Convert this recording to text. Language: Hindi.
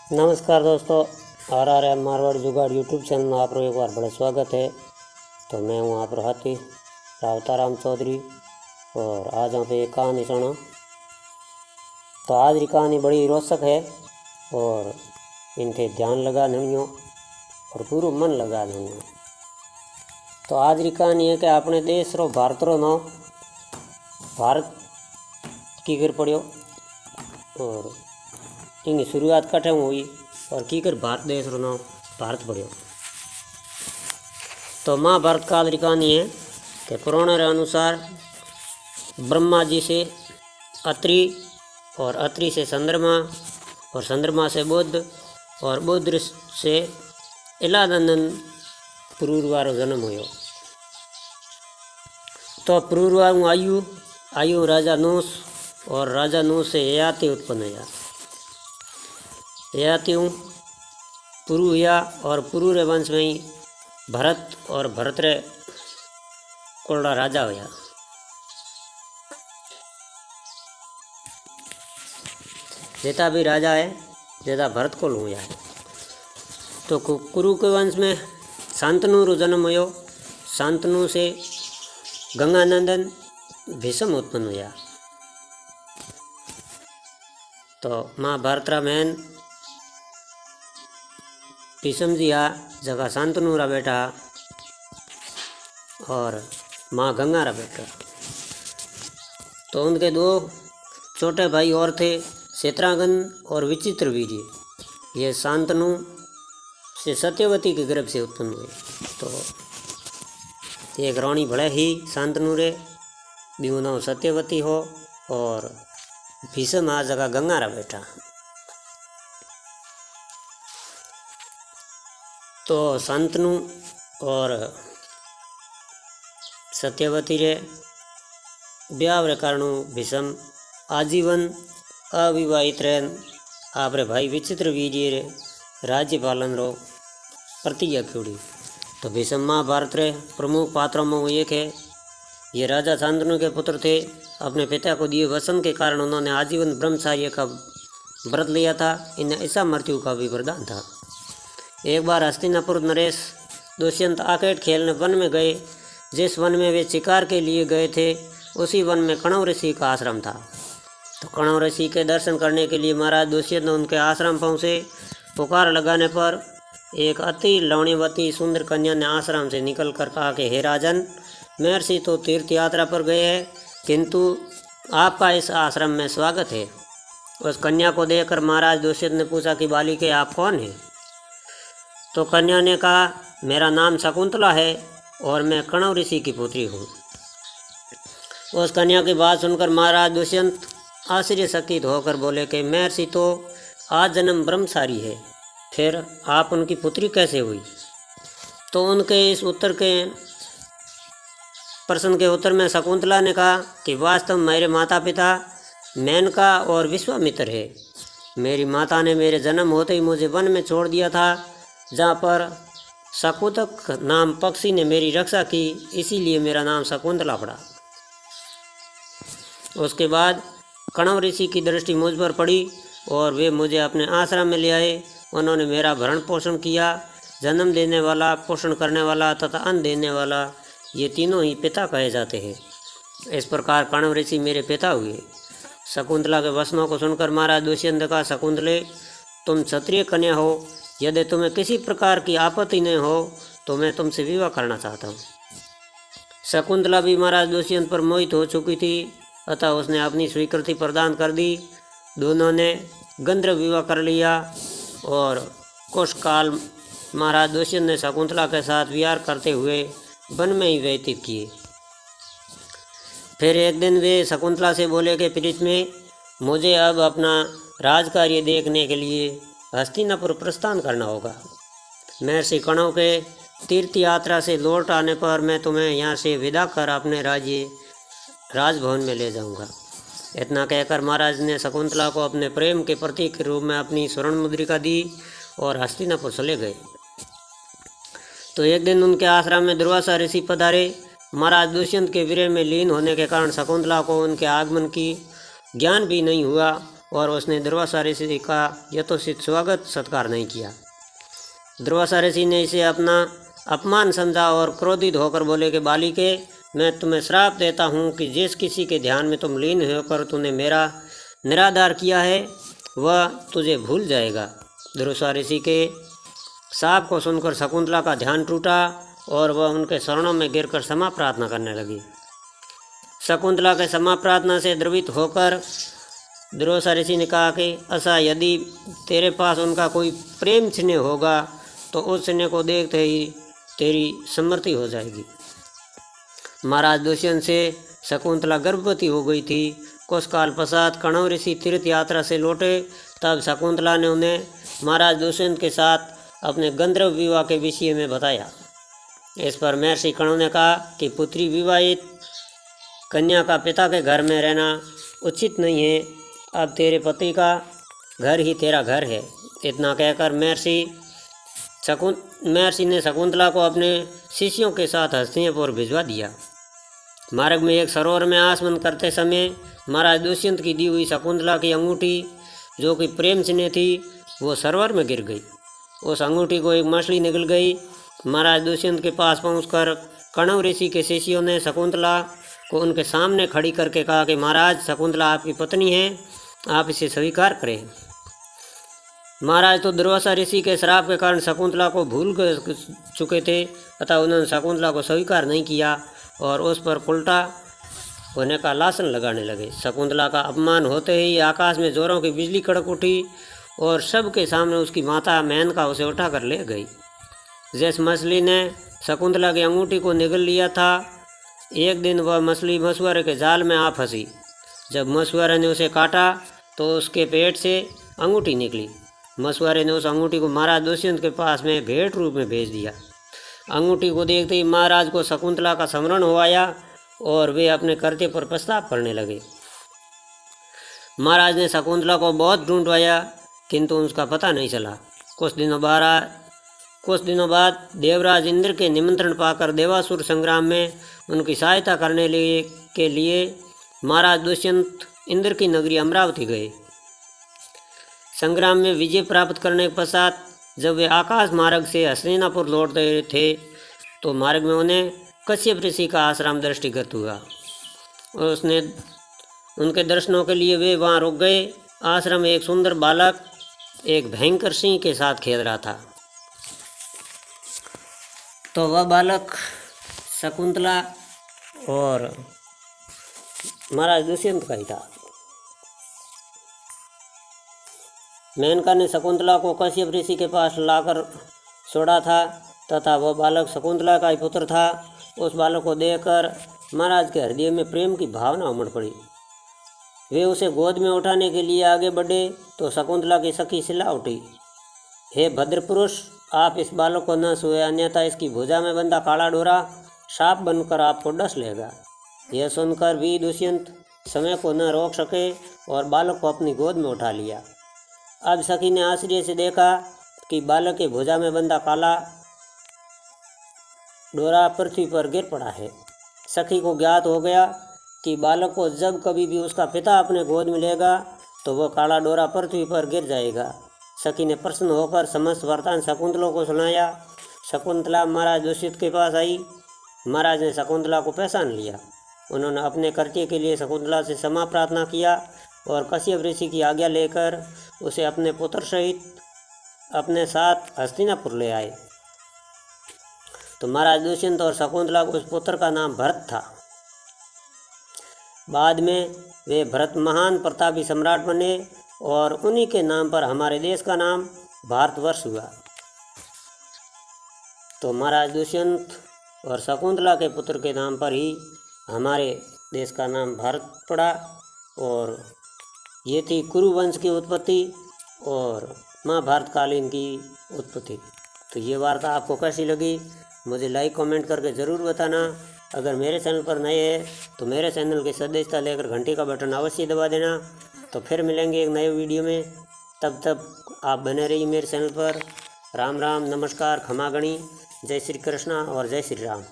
नमस्कार दोस्तों, RRM मारवाड़ जुगाड़ यूट्यूब चैनल में आप एक बार बड़ा स्वागत है। तो मैं हूँ आप हाथी रावताराम चौधरी और आज यहाँ पे एक कहानी सुना। तो आज की कहानी बड़ी रोचक है और इनके ध्यान लगा नहीं हो और पूरा मन लगा नहीं हो। तो आज की कहानी है कि अपने देश रो भारत रो नाम भारत की कर पड़ो और इनकी शुरुआत कटे हुई और की कर भारत देश रो नाम भारत पड़ो। तो महाभारत काल की कहानी है कि पुराण रे अनुसार ब्रह्मा जी से अत्रि और अत्रि से चंद्रमा और चंद्रमा से बुध और बुध से इलानंदन पुरूरवारो जन्म हुयो। तो पुरूरवार आयु राजा नूस और राजा नूस से ययाति उत्पन्न हुआ। ययाति पुरु हुआ और पुरु रे वंश में ही भरत और भरत रे कोड़ा राजा हुआ। जेता भी राजा है जेता भरत को हुआ है। तो कुरु के वंश में शांतनु रो जन्म हुयो। शांतनु से गंगानंदन भीष्म उत्पन्न हुआ। तो महाभारत रा मैन भीष्म जी आ जगह शांतनु रा बेटा और माँ गंगा रा बेटा। तो उनके दो छोटे भाई और थे, क्षेत्रांगन और विचित्र वीर्य। ये शांतनु से सत्यवती के गर्भ से उत्पन्न हुए। तो एक रानी भले ही शांतनु रे बीऊ नाम सत्यवती हो और भीष्म आ जगह गंगा रा बेटा। तो शांतनु और सत्यवती रे ब्याह रे कारण भीष्म आजीवन अविवाहित रहन आपरे भाई विचित्र वीर्य रे राज्य पालन रो प्रतिज्ञा छोड़ी। तो भीष्म महाभारत रे प्रमुख पात्रों में एक है। ये राजा शांतनु के पुत्र थे। अपने पिता को दिए वचन के कारण उन्होंने आजीवन ब्रह्मचर्य का व्रत लिया था। इन्हें ऐसा मृत्यु का भी वरदान था। एक बार हस्तिनापुर नरेश दुष्यंत आकेट खेलने वन में गए। जिस वन में वे शिकार के लिए गए थे उसी वन में कणव ऋषि का आश्रम था। तो कणव ऋषि के दर्शन करने के लिए महाराज दुष्यंत उनके आश्रम पहुँचे। पुकार लगाने पर एक अति लावण्यवती सुंदर कन्या ने आश्रम से निकल कर कहा कि हे राजन, महर्षि तो तीर्थ यात्रा पर गए हैं किंतु आपका इस आश्रम में स्वागत है। उस कन्या को देखकर महाराज दुष्यंत ने पूछा कि बालिके आप कौन हैं? तो कन्या ने कहा मेरा नाम शकुंतला है और मैं कणव ऋषि की पुत्री हूँ। उस कन्या की बात सुनकर महाराज दुष्यंत आश्चर्यचकित होकर बोले कि महर्षि तो आज जन्म ब्रह्मचारी है, फिर आप उनकी पुत्री कैसे हुई? तो उनके इस उत्तर के प्रश्न के उत्तर में शकुंतला ने कहा कि वास्तव मेरे माता पिता मेनका और विश्वामित्र है। मेरी माता ने मेरे जन्म होते ही मुझे वन में छोड़ दिया था जहाँ पर शकुतक नाम पक्षी ने मेरी रक्षा की, इसीलिए मेरा नाम शकुंतला पड़ा। उसके बाद कणव ऋषि की दृष्टि मुझ पर पड़ी और वे मुझे अपने आश्रम में ले आए। उन्होंने मेरा भरण पोषण किया। जन्म देने वाला, पोषण करने वाला तथा अन्न देने वाला, ये तीनों ही पिता कहे जाते हैं। इस प्रकार कणव ऋषि मेरे पिता हुए। शकुंतला के वचनों को सुनकर महाराज दुष्यंत का शकुंतले, तुम क्षत्रिय कन्या हो, यदि तुम्हें किसी प्रकार की आपत्ति नहीं हो तो मैं तुमसे विवाह करना चाहता हूँ। शकुंतला भी महाराज दुष्यंत पर मोहित हो चुकी थी, अतः उसने अपनी स्वीकृति प्रदान कर दी। दोनों ने गंधर्व विवाह कर लिया और कुछ काल महाराज दुष्यंत ने शकुंतला के साथ विहार करते हुए वन में ही व्यतीत किए। फिर एक दिन वे शकुंतला से बोले कि प्रीत में मुझे अब अपना राजकार्य देखने के लिए हस्तिनापुर प्रस्थान करना होगा। महर्षि कणव के तीर्थ यात्रा से लौट आने पर मैं तुम्हें यहाँ से विदा कर अपने राजभवन में ले जाऊंगा। इतना कहकर महाराज ने शकुंतला को अपने प्रेम के प्रतीक के रूप में अपनी स्वर्ण मुद्रिका दी और हस्तिनापुर चले गए। तो एक दिन उनके आश्रम में दुर्वासा ऋषि पधारे। महाराज दुष्यंत के वीर्य में लीन होने के कारण शकुंतला को उनके आगमन की ज्ञान भी नहीं हुआ और उसने दुर्वासा ऋषि का यथोचित स्वागत सत्कार नहीं किया। दुर्वासा ऋषि ने इसे अपना अपमान समझा और क्रोधित होकर बोले कि बालिके, मैं तुम्हें श्राप देता हूँ कि जिस किसी के ध्यान में तुम लीन होकर तूने मेरा निरादर किया है वह तुझे भूल जाएगा। दुर्वासा ऋषि के शाप को सुनकर शकुंतला का ध्यान टूटा और वह उनके शरणों में गिरकर क्षमा प्रार्थना करने लगी। शकुंतला के क्षमा प्रार्थना से द्रवित होकर दुर्वासा ऋषि ने कहा कि ऐसा यदि तेरे पास उनका कोई प्रेम चिन्ह होगा तो उस चिन्ह को देखते ही तेरी सम्मति हो जाएगी। महाराज दुष्यंत से शकुंतला गर्भवती हो गई थी। कुछ काल पश्चात कण्व ऋषि तीर्थ यात्रा से लौटे, तब शकुंतला ने उन्हें महाराज दुष्यंत के साथ अपने गंधर्व विवाह के विषय में बताया। इस पर महर्षि कण्व ने कहा कि पुत्री विवाहित कन्या का पिता के घर में रहना उचित नहीं है, अब तेरे पति का घर ही तेरा घर है। इतना कहकर महर्षि ने शकुंतला को अपने शिष्यों के साथ हस्तिनापुर भिजवा दिया। मार्ग में एक सरोवर में आसमन करते समय महाराज दुष्यंत की दी हुई शकुंतला की अंगूठी, जो कि प्रेम चिन्ह थी, वो सरोवर में गिर गई। उस अंगूठी को एक मछली निगल गई। महाराज दुष्यंत के पास पहुंचकर कण्व ऋषि के शिष्यों ने शकुंतला को उनके सामने खड़ी करके कहा कि महाराज, शकुंतला आपकी पत्नी है, आप इसे स्वीकार करें। महाराज तो दुर्वासा ऋषि के श्राप के कारण शकुंतला को भूल चुके थे, अतः उन्होंने शकुंतला को स्वीकार नहीं किया और उस पर उल्टा होने का लासन लगाने लगे। शकुंतला का अपमान होते ही आकाश में जोरों की बिजली कड़क उठी और सबके सामने उसकी माता मेनका उसे उठाकर ले गई। जिस मछली ने शकुंतला की अंगूठी को निगल लिया था, एक दिन वह मछली मछुआरे के जाल में आ फंसी। जब मछुआरे ने उसे काटा तो उसके पेट से अंगूठी निकली। मछुआरे ने उस अंगूठी को महाराज दुष्यंत के पास में भेंट रूप में भेज दिया। अंगूठी को देखते ही महाराज को शकुंतला का स्मरण हो आया और वे अपने कर्तव्य पर पछतावा करने लगे। महाराज ने शकुंतला को बहुत ढूंढवाया, किंतु उसका पता नहीं चला। कुछ दिनों बाद देवराज इंद्र के निमंत्रण पाकर देवासुर संग्राम में उनकी सहायता करने के लिए महाराज दुष्यंत इंद्र की नगरी अमरावती गए। संग्राम में विजय प्राप्त करने के पश्चात जब वे आकाश मार्ग से हस्तिनापुर लौट रहे थे तो मार्ग में उन्हें कश्यप ऋषि का आश्रम दृष्टिगत हुआ। उसने उनके दर्शनों के लिए वे वहाँ रुक गए। आश्रम में एक सुंदर बालक एक भयंकर सिंह के साथ खेल रहा था। तो वह बालक शकुंतला और महाराज दुष्यंत का ही था। मेनका ने शकुंतला को कश्यप ऋषि के पास लाकर छोड़ा था तथा वह बालक शकुंतला का ही पुत्र था। उस बालक को देखकर महाराज के हृदय में प्रेम की भावना उमड़ पड़ी। वे उसे गोद में उठाने के लिए आगे बढ़े तो शकुंतला की सखी चिल्ला उठी, हे भद्र पुरुष, आप इस बालक को न छुए, अन्यथा इसकी भुजा में बंधा काला डोरा सांप बनकर आपको डस लेगा। यह सुनकर भी दुष्यंत समय को न रोक सके और बालक को अपनी गोद में उठा लिया। अब सखी ने आश्चर्य से देखा कि बालक के भुजा में बंधा काला डोरा पृथ्वी पर गिर पड़ा है। सखी को ज्ञात हो गया कि बालक को जब कभी भी उसका पिता अपने गोद में लेगा तो वह काला डोरा पृथ्वी पर गिर जाएगा। सखी ने प्रसन्न होकर समस्त वृत्तांत शकुंतला को सुनाया। शकुंतला महाराज दुष्यंत के पास आई। महाराज ने शकुंतला को पहचान लिया। उन्होंने अपने कर्तव्य के लिए शकुंतला से क्षमा प्रार्थना किया और कश्यप ऋषि की आज्ञा लेकर उसे अपने पुत्र सहित अपने साथ हस्तिनापुर ले आए। तो महाराज दुष्यंत और शकुंतला को उस पुत्र का नाम भरत था। बाद में वे भरत महान प्रतापी सम्राट बने और उन्हीं के नाम पर हमारे देश का नाम भारतवर्ष हुआ। तो महाराज दुष्यंत और शकुंतला के पुत्र के नाम पर ही हमारे देश का नाम भारत पड़ा। और ये थी कुरु वंश की उत्पत्ति और महाभारत कालीन की उत्पत्ति। तो ये वार्ता आपको कैसी लगी मुझे लाइक कमेंट करके ज़रूर बताना। अगर मेरे चैनल पर नए हैं तो मेरे चैनल की सदस्यता लेकर घंटी का बटन अवश्य दबा देना। तो फिर मिलेंगे एक नए वीडियो में, तब तक आप बने रहिए मेरे चैनल पर। राम राम, नमस्कार, खमागणी, जय श्री कृष्णा और जय श्री राम।